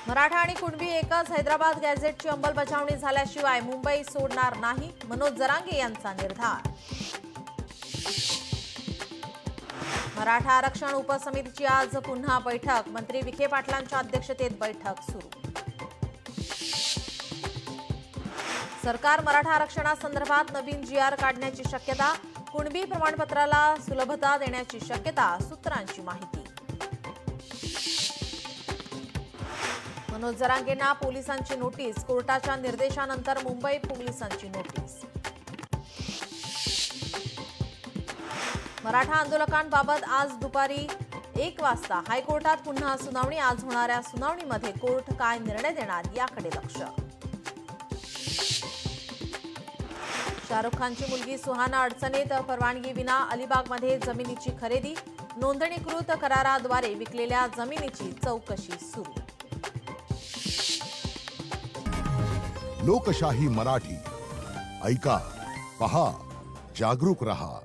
मराठा आणि कुणबी एकच हैदराबाद गॅझेटची अंमलबजावणी झाल्याशिवाय मुंबई सोडणार नाही, मनोज जरांगे यांचा निर्धार। मराठा आरक्षण उपसमितीची आज पुन्हा बैठक, मंत्री विखे पाटलांच्या अध्यक्षतेत बैठक सुरू। सरकार मराठा आरक्षणासंदर्भात नवीन जीआर काढण्याची शक्यता, कुणबी प्रमाणपत्राला सुलभता देण्याची शक्यता, सूत्रांची माहिती। मनोज जरांगेंना पोलिसांची नोटीस, कोर्टाच्या निर्देशानंतर मुंबई पोलिसांची नोटीस। मराठा आंदोलकांबाबत आज दुपारी 1 वाजता हायकोर्टात पुन्हा सुनावणी। आज होणाऱ्या सुनावणीमध्ये कोर्ट काय निर्णय देणार याकडे लक्ष। शाहरुख खानची मुलगी सुहाना अडचणीत, परवानगी विना अलिबागमध्ये जमिनीची खरेदी, नोंदणीकृत कराराद्वारे विकलेल्या जमिनीची चौकशी सुरू। लोकशाही मराठी ऐका, पहा, जागरूक रहा।